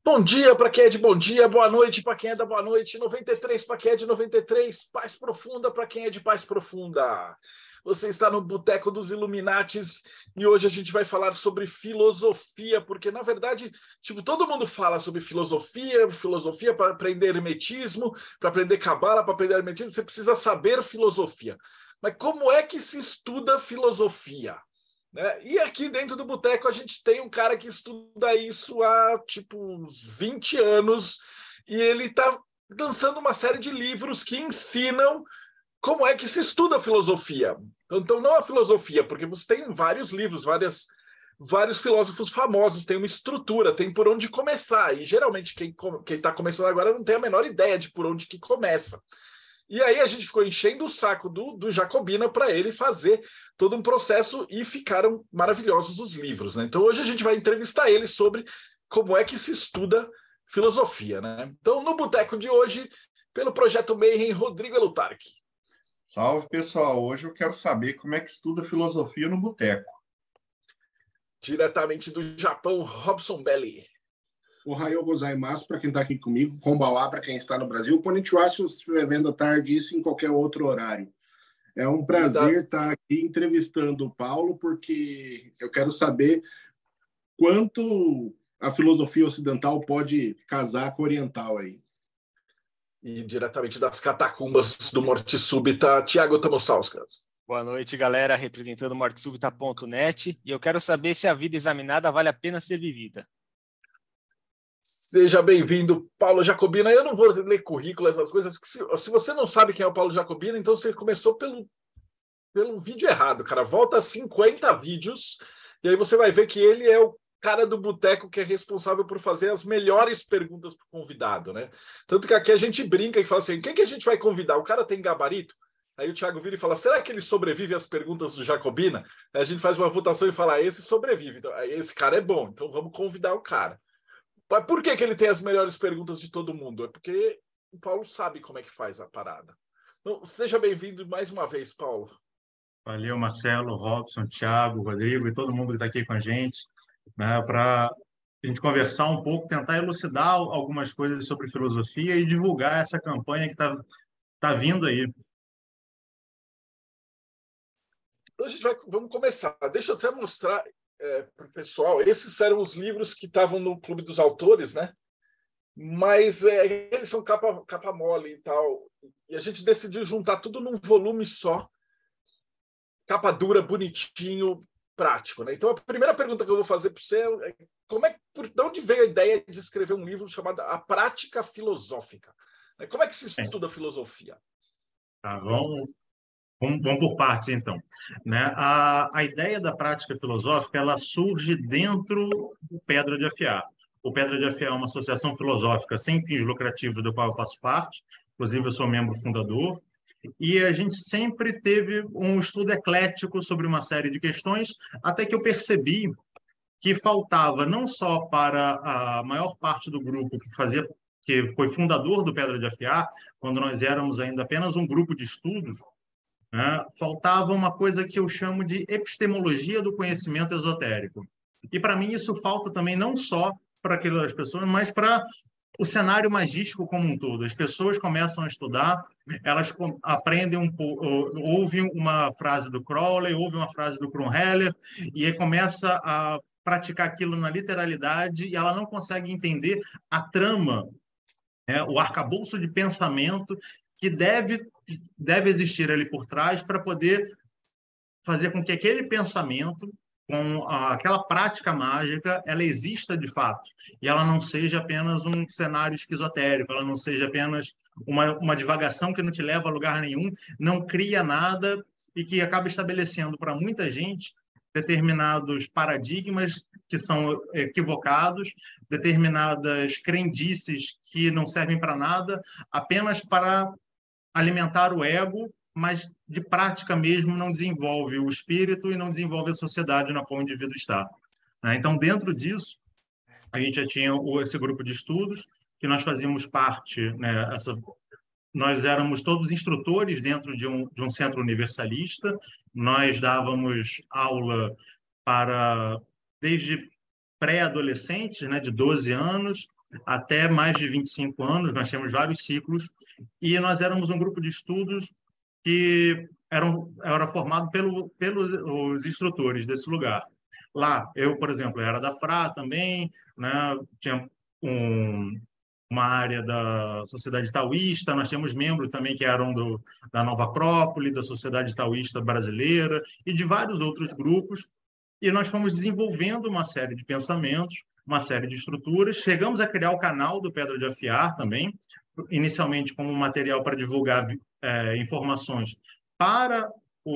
Bom dia para quem é de bom dia, boa noite para quem é da boa noite, 93 para quem é de 93, paz profunda para quem é de paz profunda. Você está no Boteco dos Illuminates e hoje a gente vai falar sobre filosofia, porque na verdade, todo mundo fala sobre filosofia para aprender hermetismo, para aprender cabala, para aprender hermetismo, você precisa saber filosofia. Mas como é que se estuda filosofia? Né? E aqui dentro do Boteco a gente tem um cara que estuda isso há uns 20 anos e ele está lançando uma série de livros que ensinam como é que se estuda filosofia. Então não a filosofia, porque você tem vários livros, vários filósofos famosos, tem uma estrutura, tem por onde começar. E geralmente quem está começando agora não tem a menor ideia de por onde que começa. E aí a gente ficou enchendo o saco do Jacobina para ele fazer todo um processo e ficaram maravilhosos os livros. Né? Então hoje a gente vai entrevistar ele sobre como é que se estuda filosofia. Né? Então no Boteco de hoje, pelo Projeto Mayhem, Rodrigo Elutarque. Salve, pessoal. Hoje eu quero saber como é que estuda filosofia no boteco. Diretamente do Japão, Robson Belli. Ohayou gozaimasu para quem está aqui comigo, konbanwa para quem está no Brasil, konnichiwa se você estiver vendo à tarde, isso em qualquer outro horário. É um prazer estar aqui entrevistando o Paulo, porque eu quero saber quanto a filosofia ocidental pode casar com a oriental aí. E diretamente das catacumbas do Morte Súbita, Tiago Tamosauskas. Boa noite, galera, representando mortesúbita.net, e eu quero saber se a vida examinada vale a pena ser vivida. Seja bem-vindo, Paulo Jacobina. Eu não vou ler currículo, essas coisas. Se você não sabe quem é o Paulo Jacobina, então você começou pelo vídeo errado, cara. Volta a 50 vídeos e aí você vai ver que ele é o cara do boteco que é responsável por fazer as melhores perguntas para o convidado, né? Tanto que aqui a gente brinca e fala assim, quem que a gente vai convidar? O cara tem gabarito? Aí o Thiago vira e fala, será que ele sobrevive às perguntas do Jacobina? Aí a gente faz uma votação e fala, esse sobrevive. Então, esse cara é bom, então vamos convidar o cara. Por que ele tem as melhores perguntas de todo mundo? É porque o Paulo sabe como é que faz a parada. Então, seja bem-vindo mais uma vez, Paulo. Valeu, Marcelo, Robson, Thiago, Rodrigo e todo mundo que está aqui com a gente, né, para a gente conversar um pouco, tentar elucidar algumas coisas sobre filosofia e divulgar essa campanha que tá vindo aí. Então, vamos começar. Deixa eu até mostrar para o pessoal. Esses eram os livros que estavam no Clube dos Autores, né? Mas eles são capa mole e tal. E a gente decidiu juntar tudo num volume só. Capa dura, bonitinho, prático, né? Então, a primeira pergunta que eu vou fazer para você é de onde veio a ideia de escrever um livro chamado A Prática Filosófica? Como é que se estuda filosofia? Tá, vamos por partes, então. Né? A ideia da prática filosófica ela surge dentro do Pedra de Afiar. O Pedra de Afiar é uma associação filosófica sem fins lucrativos, do qual eu faço parte. Inclusive, eu sou membro fundador. E a gente sempre teve um estudo eclético sobre uma série de questões, até que eu percebi que faltava não só para a maior parte do grupo que foi fundador do Pedra de Afiar, quando nós éramos ainda apenas um grupo de estudos, né? Faltava uma coisa que eu chamo de epistemologia do conhecimento esotérico. E para mim isso falta também não só para aquelas pessoas, mas para o cenário magístico como um todo. As pessoas começam a estudar, elas aprendem um pouco, ouvem uma frase do Crowley, ouvem uma frase do Krumheller, e aí começa a praticar aquilo na literalidade e ela não consegue entender a trama, né, o arcabouço de pensamento que deve existir ali por trás para poder fazer com que aquele pensamento, com aquela prática mágica, ela exista de fato. E ela não seja apenas um cenário esquizotérico, ela não seja apenas uma divagação que não te leva a lugar nenhum, não cria nada e que acaba estabelecendo para muita gente determinados paradigmas que são equivocados, determinadas crendices que não servem para nada, apenas para alimentar o ego, mas de prática mesmo não desenvolve o espírito e não desenvolve a sociedade na qual o indivíduo está. Então, dentro disso, a gente já tinha esse grupo de estudos que nós fazíamos parte, né, nós éramos todos instrutores dentro de um centro universalista, nós dávamos aula para desde pré-adolescentes, né, de 12 anos, até mais de 25 anos, nós temos vários ciclos, e nós éramos um grupo de estudos que era formado pelos os instrutores desse lugar. Lá, eu, por exemplo, era da FRA também, né? Tinha uma área da Sociedade Taoísta, nós tínhamos membros também que eram da Nova Acrópole, da Sociedade Taoísta Brasileira e de vários outros grupos, e nós fomos desenvolvendo uma série de pensamentos, uma série de estruturas. Chegamos a criar o canal do Pedra de Afiar também, inicialmente como material para divulgar informações para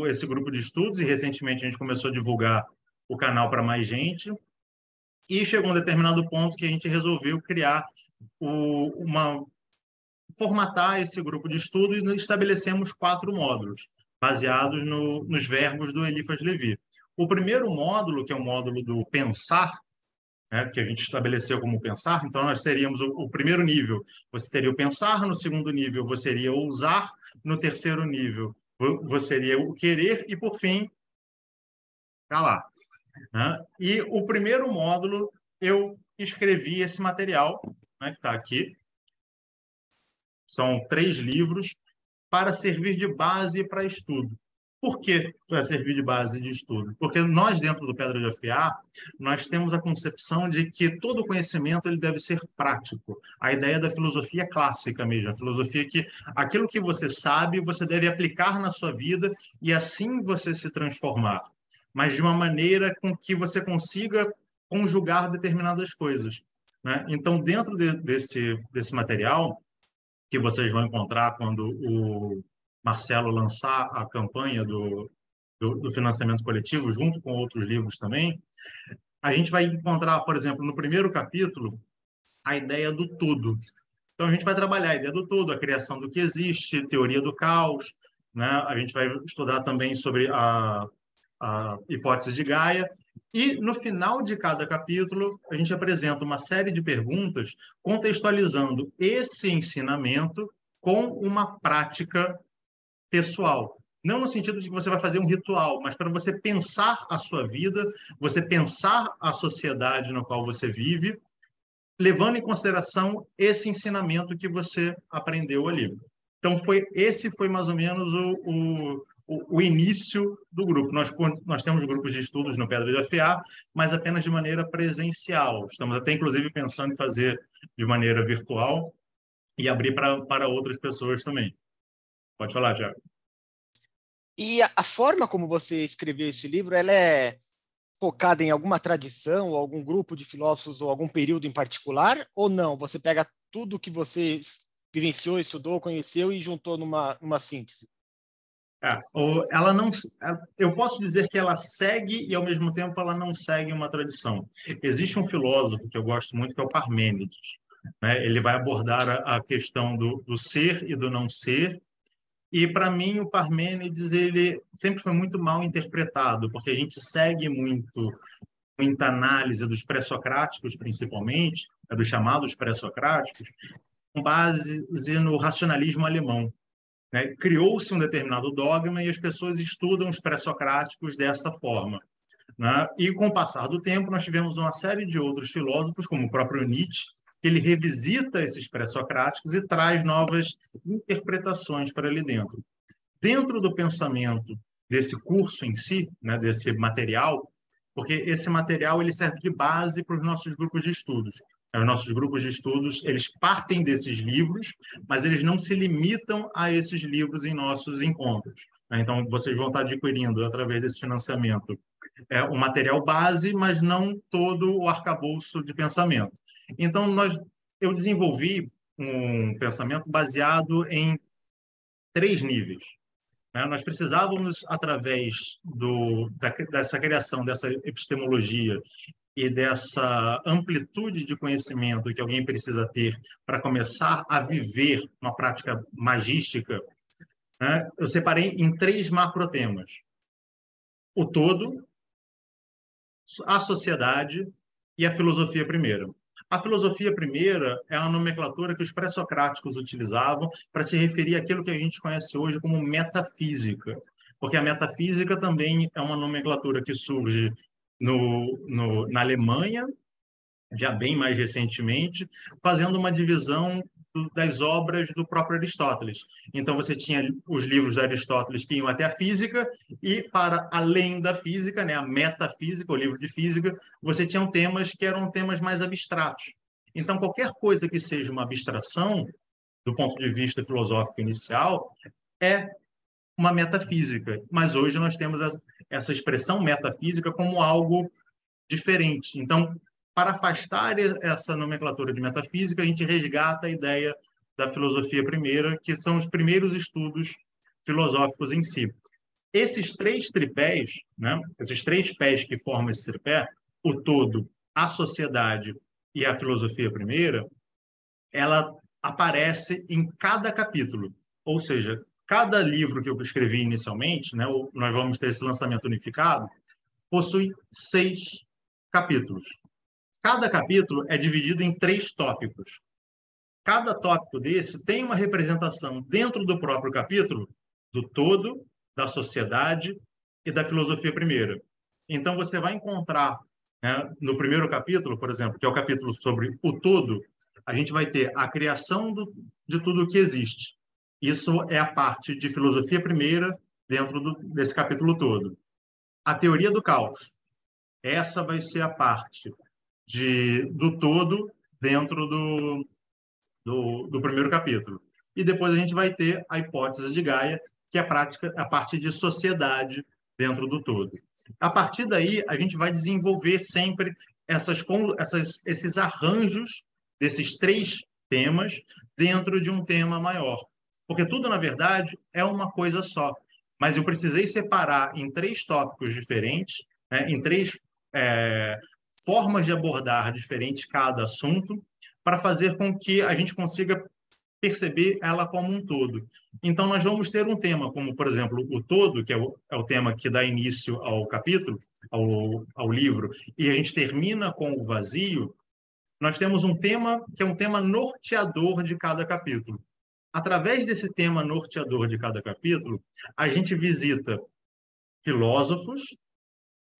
esse grupo de estudos, e recentemente a gente começou a divulgar o canal para mais gente, e chegou um determinado ponto que a gente resolveu criar formatar esse grupo de estudo, e estabelecemos 4 módulos, baseados nos verbos do Eliphas Levi. O primeiro módulo, que é o módulo do pensar, né, que a gente estabeleceu como pensar, então nós teríamos o primeiro nível, você teria o pensar, no segundo nível você iria o usar, no terceiro nível você iria o querer, e por fim, calar. Né? E o primeiro módulo, eu escrevi esse material, né, que está aqui. São 3 livros para servir de base para estudo. Por que para servir de base de estudo? Porque nós, dentro do Pedra de Afiar, nós temos a concepção de que todo conhecimento ele deve ser prático. A ideia da filosofia clássica mesmo, a filosofia que aquilo que você sabe, você deve aplicar na sua vida e assim você se transformar, mas de uma maneira com que você consiga conjugar determinadas coisas. Né? Então, dentro desse material, que vocês vão encontrar quando o Marcelo lançar a campanha do financiamento coletivo, junto com outros livros também, a gente vai encontrar, por exemplo, no primeiro capítulo, a ideia do todo. Então, a gente vai trabalhar a ideia do todo, a criação do que existe, teoria do caos, né? A gente vai estudar também sobre a hipótese de Gaia, e no final de cada capítulo a gente apresenta uma série de perguntas contextualizando esse ensinamento com uma prática pessoal. Não no sentido de que você vai fazer um ritual, mas para você pensar a sua vida, você pensar a sociedade na qual você vive, levando em consideração esse ensinamento que você aprendeu ali. Então, esse foi mais ou menos o início do grupo. Nós temos grupos de estudos no Pedra de Afiar, mas apenas de maneira presencial. Estamos até, inclusive, pensando em fazer de maneira virtual e abrir para outras pessoas também. Pode falar, Tiago. E a forma como você escreveu esse livro, ela é focada em alguma tradição, ou algum grupo de filósofos, ou algum período em particular, ou não? Você pega tudo que você vivenciou, estudou, conheceu e juntou numa síntese? Ela não, eu posso dizer que ela segue e, ao mesmo tempo, ela não segue uma tradição. Existe um filósofo que eu gosto muito, que é o Parmênides. Né? Ele vai abordar a questão do ser e do não ser, e, para mim, o Parmênides ele sempre foi muito mal interpretado, porque a gente segue muita análise dos pré-socráticos, principalmente, dos chamados pré-socráticos, com base no racionalismo alemão. Né? Criou-se um determinado dogma e as pessoas estudam os pré-socráticos dessa forma. Né? E, com o passar do tempo, nós tivemos uma série de outros filósofos, como o próprio Nietzsche, que ele revisita esses pré-socráticos e traz novas interpretações para ali dentro. Dentro do pensamento desse curso em si, né, desse material, porque esse material ele serve de base para os nossos grupos de estudos. Os nossos grupos de estudos, eles partem desses livros, mas eles não se limitam a esses livros em nossos encontros. Então, vocês vão estar adquirindo, através desse financiamento, o material base, mas não todo o arcabouço de pensamento. Então, eu desenvolvi um pensamento baseado em 3 níveis. Nós precisávamos, através dessa criação, dessa epistemologia e dessa amplitude de conhecimento que alguém precisa ter para começar a viver uma prática magística, eu separei em 3 macrotemas. O todo, a sociedade e a filosofia primeira. A filosofia primeira é uma nomenclatura que os pré-socráticos utilizavam para se referir àquilo que a gente conhece hoje como metafísica, porque a metafísica também é uma nomenclatura que surge na Alemanha já bem mais recentemente, fazendo uma divisão das obras do próprio Aristóteles. Então, você tinha os livros de Aristóteles que iam até a física, e para além da física, né, a metafísica, o livro de física, você tinha temas que eram temas mais abstratos. Então, qualquer coisa que seja uma abstração, do ponto de vista filosófico inicial, é uma metafísica. Mas hoje nós temos essa expressão metafísica como algo diferente. Então, para afastar essa nomenclatura de metafísica, a gente resgata a ideia da filosofia primeira, que são os primeiros estudos filosóficos em si. Esses três tripés, né, esses três pés que formam esse tripé, o todo, a sociedade e a filosofia primeira, ela aparece em cada capítulo. Ou seja, cada livro que eu escrevi inicialmente, né, nós vamos ter esse lançamento unificado, possui 6 capítulos. Cada capítulo é dividido em 3 tópicos. Cada tópico desse tem uma representação dentro do próprio capítulo do todo, da sociedade e da filosofia primeira. Então, você vai encontrar, né, no primeiro capítulo, por exemplo, que é o capítulo sobre o todo, a gente vai ter a criação de tudo o que existe. Isso é a parte de filosofia primeira dentro desse capítulo todo. A teoria do caos. Essa vai ser a parte do todo dentro do primeiro capítulo. E depois a gente vai ter a hipótese de Gaia, que é a parte de sociedade dentro do todo. A partir daí, a gente vai desenvolver sempre esses arranjos desses 3 temas dentro de um tema maior. Porque tudo, na verdade, é uma coisa só. Mas eu precisei separar em 3 tópicos diferentes, né, em 3 formas de abordar diferentes cada assunto, para fazer com que a gente consiga perceber ela como um todo. Então, nós vamos ter um tema, como, por exemplo, o todo, que é o tema que dá início ao capítulo, ao livro, e a gente termina com o vazio. Nós temos um tema que é um tema norteador de cada capítulo. Através desse tema norteador de cada capítulo, a gente visita filósofos,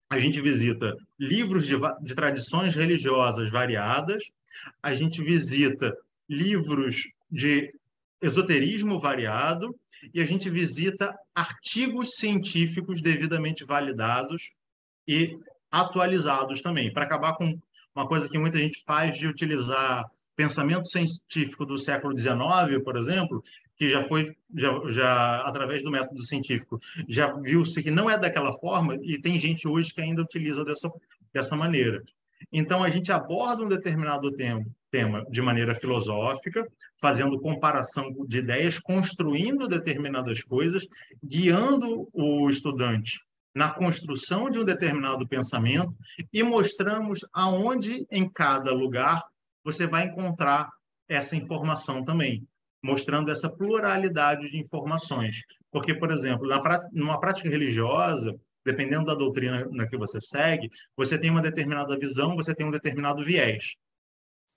a gente visita livros de tradições religiosas variadas, a gente visita livros de esoterismo variado e a gente visita artigos científicos devidamente validados e atualizados também, para acabar com uma coisa que muita gente faz de utilizar pensamento científico do século XIX, por exemplo, que já através do método científico, já viu-se que não é daquela forma, e tem gente hoje que ainda utiliza dessa maneira. Então, a gente aborda um determinado tema de maneira filosófica, fazendo comparação de ideias, construindo determinadas coisas, guiando o estudante na construção de um determinado pensamento e mostramos aonde, em cada lugar, você vai encontrar essa informação também, mostrando essa pluralidade de informações. Porque, por exemplo, numa prática religiosa, dependendo da doutrina na que você segue, você tem uma determinada visão, você tem um determinado viés.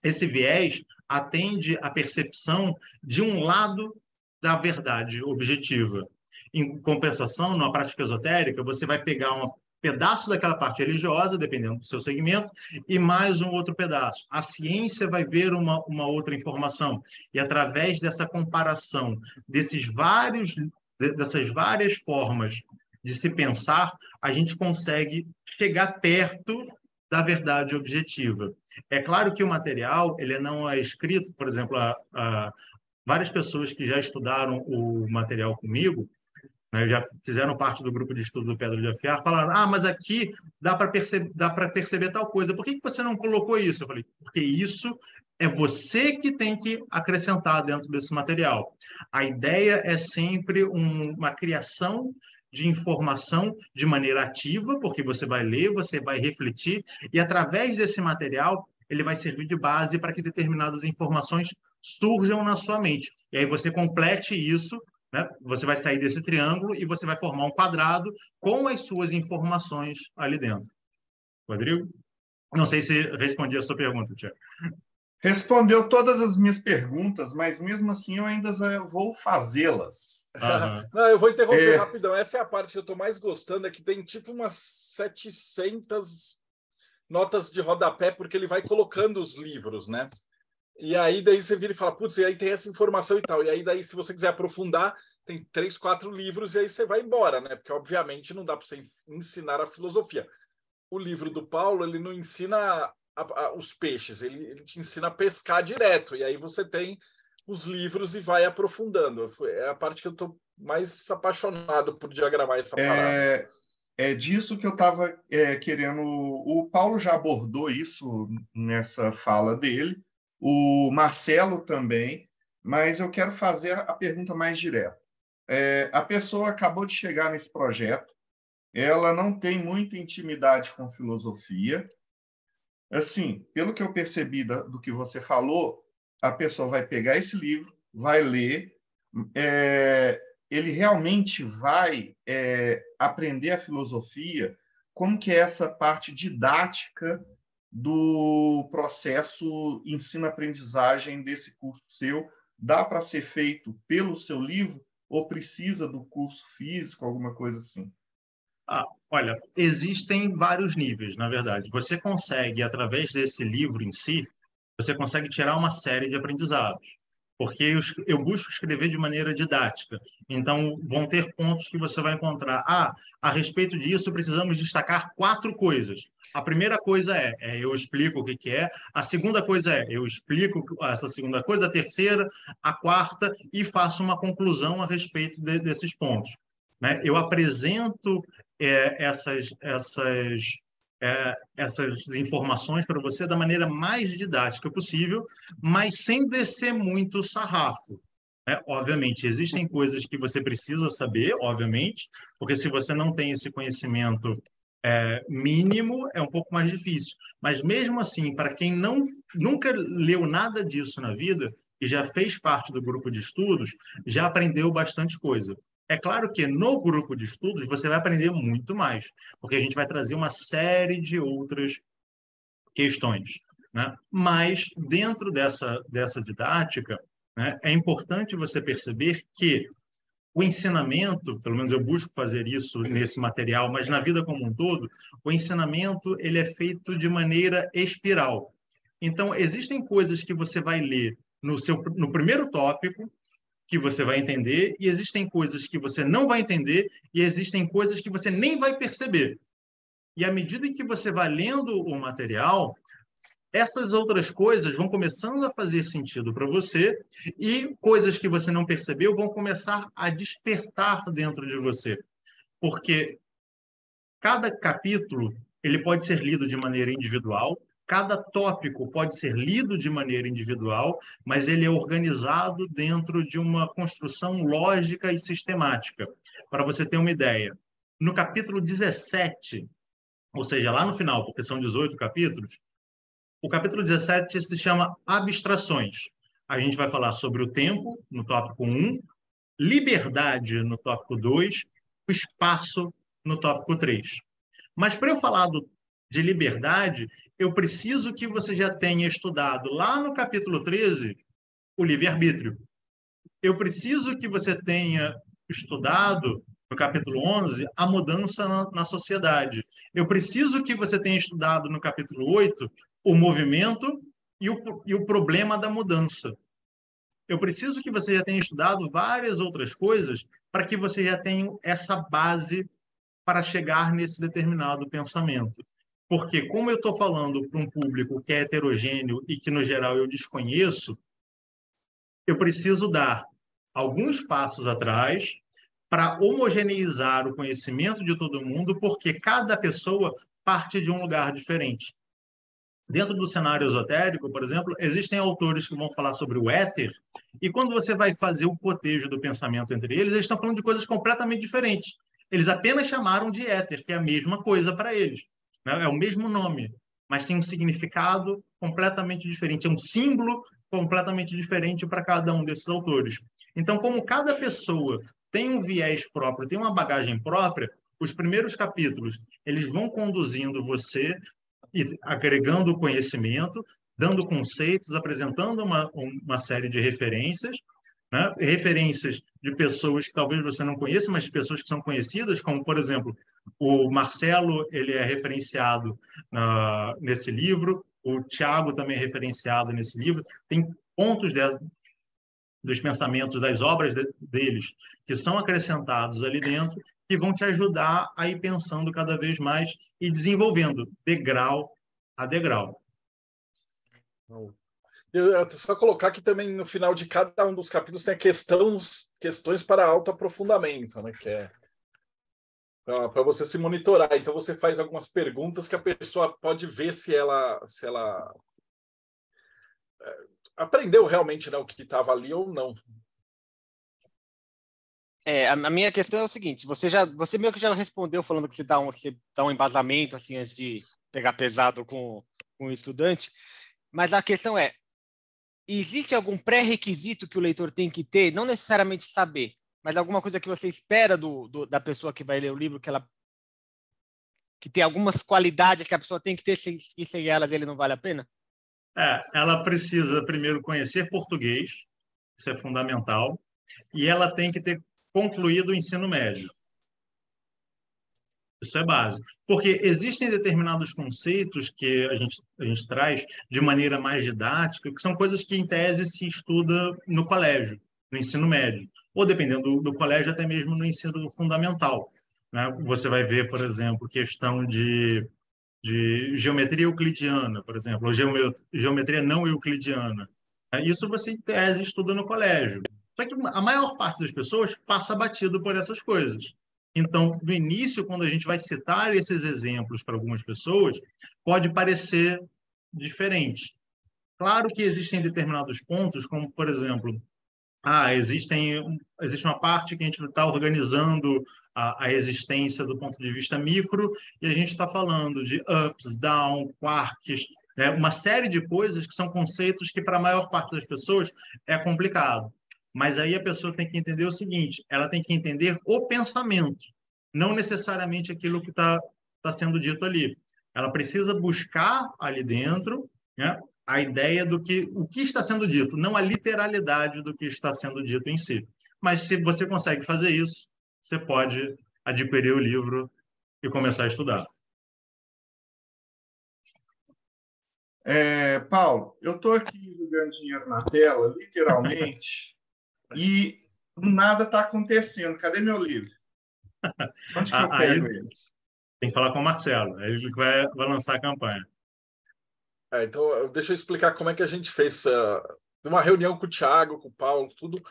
Esse viés atende à percepção de um lado da verdade objetiva. Em compensação, numa prática esotérica, você vai pegar um pedaço daquela parte religiosa, dependendo do seu segmento, e mais um outro pedaço. A ciência vai ver uma outra informação. E através dessa comparação dessas várias formas de se pensar, a gente consegue chegar perto da verdade objetiva. É claro que o material ele não é escrito, por exemplo, várias pessoas que já estudaram o material comigo, né, já fizeram parte do grupo de estudo do Pedra de Afiar, falaram, mas aqui dá para perceber tal coisa. Por que você não colocou isso? Eu falei, porque isso é você que tem que acrescentar dentro desse material. A ideia é sempre uma criação de informação de maneira ativa, porque você vai ler, você vai refletir, e através desse material ele vai servir de base para que determinadas informações surjam na sua mente. E aí você complete isso, né? Você vai sair desse triângulo e você vai formar um quadrado com as suas informações ali dentro. Rodrigo? Não sei se respondi a sua pergunta, Tiago. Respondeu todas as minhas perguntas, mas mesmo assim eu ainda vou fazê-las. Não, eu vou interromper rapidão. Essa é a parte que eu estou mais gostando, é que tem tipo umas 700 notas de rodapé, porque ele vai colocando os livros, né? E aí daí você vira e fala, putz, e aí tem essa informação e tal. E aí daí, se você quiser aprofundar, tem 3, 4 livros e aí você vai embora, né? Porque, obviamente, não dá para você ensinar a filosofia. O livro do Paulo, ele não ensina os peixes, ele te ensina a pescar direto. E aí você tem os livros e vai aprofundando. É a parte que eu estou mais apaixonado por diagramar essa parada. É disso que eu estava querendo. O Paulo já abordou isso nessa fala dele, o Marcelo também, mas eu quero fazer a pergunta mais direta. A pessoa acabou de chegar nesse projeto, ela não tem muita intimidade com filosofia. Assim, pelo que eu percebi do que você falou, a pessoa vai pegar esse livro, vai ler, ele realmente vai aprender a filosofia, como que é essa parte didática do processo ensino-aprendizagem desse curso seu? Dá para ser feito pelo seu livro ou precisa do curso físico, alguma coisa assim? Olha, existem vários níveis, na verdade. Você consegue, através desse livro em si, você consegue tirar uma série de aprendizados. Porque eu busco escrever de maneira didática. Então, vão ter pontos que você vai encontrar. A respeito disso, precisamos destacar 4 coisas. A primeira coisa eu explico o que é. A segunda coisa eu explico essa segunda coisa. A terceira, a quarta, e faço uma conclusão a respeito desses pontos. Né? Eu apresento essas informações para você da maneira mais didática possível, mas sem descer muito o sarrafo. Né? Obviamente, existem coisas que você precisa saber, obviamente, porque se você não tem esse conhecimento mínimo, é um pouco mais difícil. Mas mesmo assim, para quem nunca leu nada disso na vida e já fez parte do grupo de estudos, já aprendeu bastante coisa. É claro que no grupo de estudos você vai aprender muito mais, porque a gente vai trazer uma série de outras questões. Né? Mas, dentro dessa didática, né, é importante você perceber que o ensinamento, pelo menos eu busco fazer isso nesse material, mas na vida como um todo, o ensinamento ele é feito de maneira espiral. Então, existem coisas que você vai ler no primeiro tópico, que você vai entender, e existem coisas que você não vai entender, e existem coisas que você nem vai perceber. E à medida que você vai lendo o material, essas outras coisas vão começando a fazer sentido para você, e coisas que você não percebeu vão começar a despertar dentro de você. Porque cada capítulo ele pode ser lido de maneira individual, cada tópico pode ser lido de maneira individual, mas ele é organizado dentro de uma construção lógica e sistemática. Para você ter uma ideia, no capítulo 17, ou seja, lá no final, porque são 18 capítulos, o capítulo 17 se chama Abstrações. A gente vai falar sobre o tempo, no tópico 1, liberdade, no tópico 2, o espaço, no tópico 3. Mas para eu falar de liberdade, eu preciso que você já tenha estudado lá no capítulo 13 o livre-arbítrio. Eu preciso que você tenha estudado no capítulo 11 a mudança na sociedade. Eu preciso que você tenha estudado no capítulo 8 o movimento e o problema da mudança. Eu preciso que você já tenha estudado várias outras coisas para que você já tenha essa base para chegar nesse determinado pensamento. Porque, como eu estou falando para um público que é heterogêneo e que, no geral, eu desconheço, eu preciso dar alguns passos atrás para homogeneizar o conhecimento de todo mundo, porque cada pessoa parte de um lugar diferente. Dentro do cenário esotérico, por exemplo, existem autores que vão falar sobre o éter, e quando você vai fazer o cotejo do pensamento entre eles estão falando de coisas completamente diferentes. Eles apenas chamaram de éter, que é a mesma coisa para eles. Né? É o mesmo nome, mas tem um significado completamente diferente, é um símbolo completamente diferente para cada um desses autores. Então, como cada pessoa tem um viés próprio, tem uma bagagem própria, os primeiros capítulos eles vão conduzindo você e agregando conhecimento, dando conceitos, apresentando uma série de referências, né? Referências de pessoas que talvez você não conheça, mas de pessoas que são conhecidas, como, por exemplo, o Marcelo, ele é referenciado nesse livro, o Tiago também é referenciado nesse livro. Tem pontos dos pensamentos, das obras deles, que são acrescentados ali dentro, que vão te ajudar a ir pensando cada vez mais e desenvolvendo degrau a degrau. Eu só colocar que também no final de cada um dos capítulos tem questões para autoaprofundamento, né? Que é para você se monitorar. Então você faz algumas perguntas que a pessoa pode ver se ela aprendeu realmente, né, o que estava ali ou não. A minha questão é o seguinte: você meio que já respondeu falando que você dá um embasamento assim antes de pegar pesado com o estudante, mas a questão é: existe algum pré-requisito que o leitor tem que ter, não necessariamente saber, mas alguma coisa que você espera da pessoa que vai ler o livro, que tem algumas qualidades que a pessoa tem que ter, e sem elas ele não vale a pena? Ela precisa primeiro conhecer português, isso é fundamental, e ela tem que ter concluído o ensino médio. Isso é básico. Porque existem determinados conceitos que a gente traz de maneira mais didática, que são coisas que, em tese, se estuda no colégio, no ensino médio, ou, dependendo do colégio, até mesmo no ensino fundamental, né? Você vai ver, por exemplo, questão de geometria euclidiana, por exemplo, ou geometria não euclidiana. Isso você, em tese, estuda no colégio. Só que a maior parte das pessoas passa batido por essas coisas. Então, no início, quando a gente vai citar esses exemplos para algumas pessoas, pode parecer diferente. Claro que existem determinados pontos, como, por exemplo, existe uma parte que a gente está organizando a existência do ponto de vista micro, e a gente está falando de ups, down, quarks, né? Uma série de coisas que são conceitos que, para a maior parte das pessoas, é complicado. Mas aí a pessoa tem que entender o seguinte: ela tem que entender o pensamento, não necessariamente aquilo que está sendo dito ali. Ela precisa buscar ali dentro, né, a ideia do que o que está sendo dito, não a literalidade do que está sendo dito em si. Mas se você consegue fazer isso, você pode adquirir o livro e começar a estudar. Paulo, eu estou aqui jogando dinheiro na tela, literalmente, e nada está acontecendo. Cadê meu livro? Onde que eu Aí pego ele? tem que falar com o Marcelo, ele que vai lançar a campanha. Então, deixa eu explicar como é que a gente fez uma reunião com o Thiago, com o Paulo, tudo.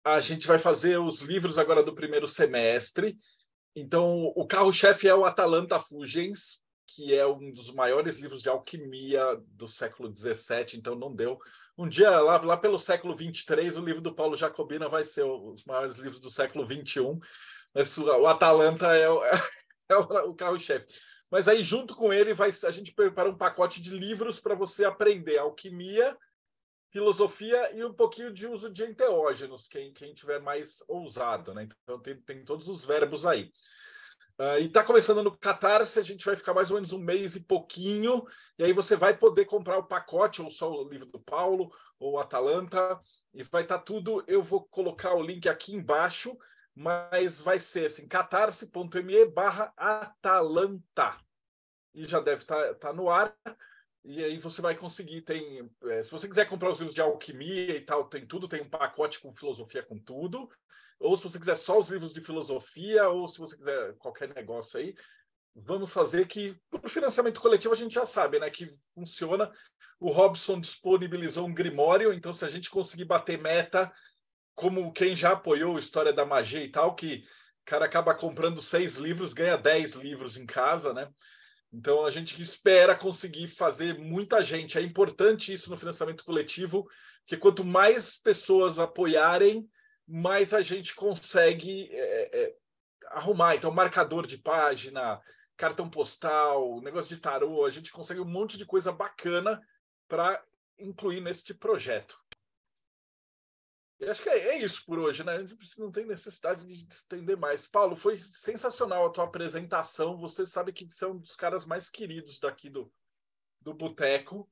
A gente vai fazer os livros agora do primeiro semestre. Então, o carro-chefe é o Atalanta Fugens, que é um dos maiores livros de alquimia do século XVII, então não deu. Um dia, lá pelo século XXIII, o livro do Paulo Jacobina vai ser os maiores livros do século XXI, mas o Atalanta é o carro-chefe. Mas aí, junto com ele, a gente prepara um pacote de livros para você aprender alquimia, filosofia e um pouquinho de uso de enteógenos, quem tiver mais ousado, né? Então tem todos os verbos aí. E está começando no Catarse, a gente vai ficar mais ou menos um mês e pouquinho, e aí você vai poder comprar o pacote, ou só o livro do Paulo, ou o Atalanta, e vai estar tudo. Eu vou colocar o link aqui embaixo, mas vai ser assim, catarse.me/Atalanta. E já deve estar no ar. E aí você vai conseguir, se você quiser comprar os livros de alquimia e tal, tem tudo, tem um pacote com filosofia com tudo. Ou se você quiser só os livros de filosofia, ou se você quiser qualquer negócio aí, vamos fazer que, por financiamento coletivo, a gente já sabe, né, que funciona. O Robson disponibilizou um Grimório, então se a gente conseguir bater meta, como quem já apoiou a História da Magia e tal, que o cara acaba comprando 6 livros, ganha 10 livros em casa, né? Então, a gente espera conseguir fazer muita gente. É importante isso no financiamento coletivo, porque quanto mais pessoas apoiarem, mais a gente consegue arrumar. Então, marcador de página, cartão postal, negócio de tarô, a gente consegue um monte de coisa bacana para incluir neste projeto. Eu acho que é isso por hoje, né? A gente não tem necessidade de estender mais. Paulo, foi sensacional a tua apresentação. Você sabe que você é um dos caras mais queridos daqui do Boteco.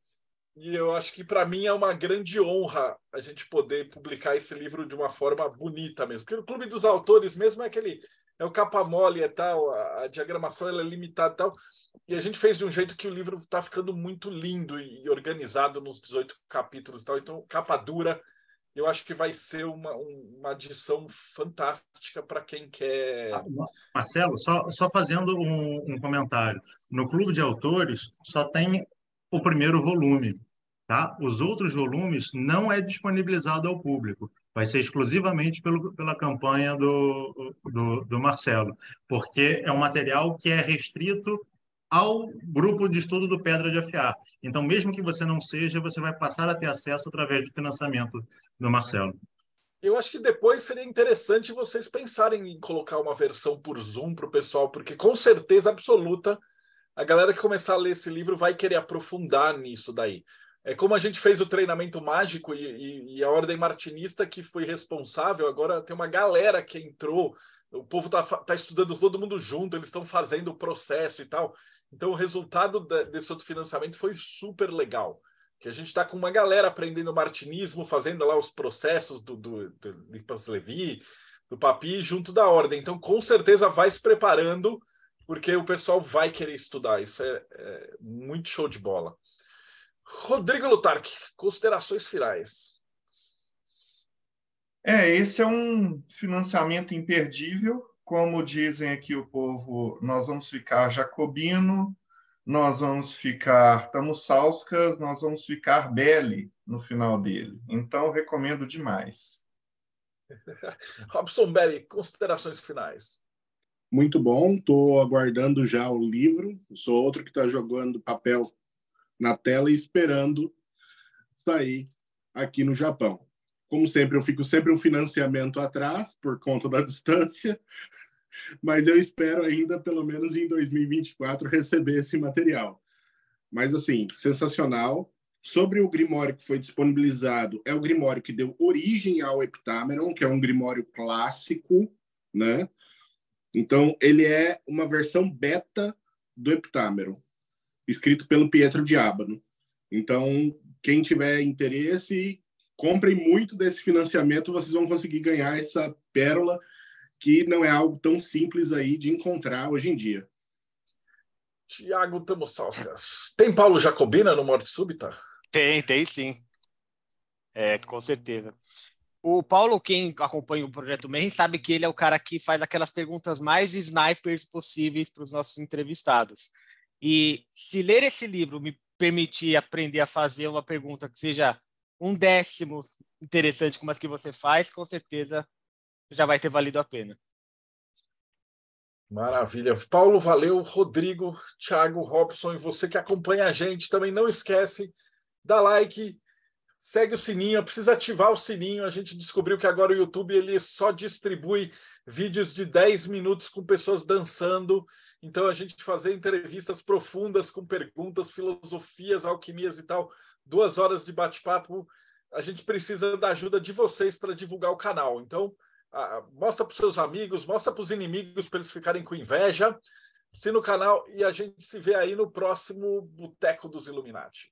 E eu acho que para mim é uma grande honra a gente poder publicar esse livro de uma forma bonita mesmo. Porque o Clube dos Autores mesmo é o capa mole e tal, a diagramação ela é limitada e tal. E a gente fez de um jeito que o livro está ficando muito lindo e organizado nos 18 capítulos e tal. Então, capa dura, eu acho que vai ser uma adição fantástica para quem quer. Marcelo, só fazendo um comentário. No Clube de Autores só tem o primeiro volume, tá? Os outros volumes não é disponibilizado ao público. Vai ser exclusivamente pela campanha do Marcelo, porque é um material que é restrito ao grupo de estudo do Pedra de Afiar. Então, mesmo que você não seja, você vai passar a ter acesso através do financiamento do Marcelo. Eu acho que depois seria interessante vocês pensarem em colocar uma versão por Zoom para o pessoal, porque com certeza absoluta a galera que começar a ler esse livro vai querer aprofundar nisso daí. É como a gente fez o treinamento mágico e a Ordem Martinista que foi responsável, agora tem uma galera que entrou, o povo tá estudando todo mundo junto, eles estão fazendo o processo e tal. Então o resultado desse outro financiamento foi super legal. Que a gente está com uma galera aprendendo martinismo, fazendo lá os processos do Lippens Levi, do Papi, junto da Ordem. Então, com certeza, vai se preparando, porque o pessoal vai querer estudar. Isso é muito show de bola. Rodrigo Lutarque, considerações finais. Esse é um financiamento imperdível. Como dizem aqui o povo, nós vamos ficar jacobino, nós vamos ficar tamussauskas, nós vamos ficar belli no final dele. Então, recomendo demais. Robson Belli, considerações finais. Muito bom, estou aguardando já o livro. Sou outro que está jogando papel na tela e esperando sair aqui no Japão. Como sempre, eu fico sempre um financiamento atrás por conta da distância, mas eu espero ainda, pelo menos em 2024, receber esse material. Mas, assim, sensacional. Sobre o Grimório que foi disponibilizado, é o Grimório que deu origem ao Heptameron, que é um Grimório clássico, né? Então, ele é uma versão beta do Heptameron, escrito pelo Pietro Diabano. Então, quem tiver interesse, comprem muito desse financiamento, vocês vão conseguir ganhar essa pérola que não é algo tão simples aí de encontrar hoje em dia. Tiago Tamussauskas. Tem Paulo Jacobina no Morte Súbita? Tem sim. Com certeza. O Paulo, quem acompanha o Projeto Mayhem, sabe que ele é o cara que faz aquelas perguntas mais snipers possíveis para os nossos entrevistados. E se ler esse livro me permitir aprender a fazer uma pergunta que seja 1/10 interessante como as que você faz, com certeza já vai ter valido a pena. Maravilha. Paulo, valeu. Rodrigo, Thiago, Robson, e você que acompanha a gente, também não esquece, dá like, segue o sininho, precisa ativar o sininho. A gente descobriu que agora o YouTube ele só distribui vídeos de 10 minutos com pessoas dançando. Então a gente fazer entrevistas profundas com perguntas, filosofias, alquimias e tal, 2 horas de bate-papo. A gente precisa da ajuda de vocês para divulgar o canal. Então, mostra para os seus amigos, mostra para os inimigos para eles ficarem com inveja. Assina o canal e a gente se vê aí no próximo Boteco dos Illuminati.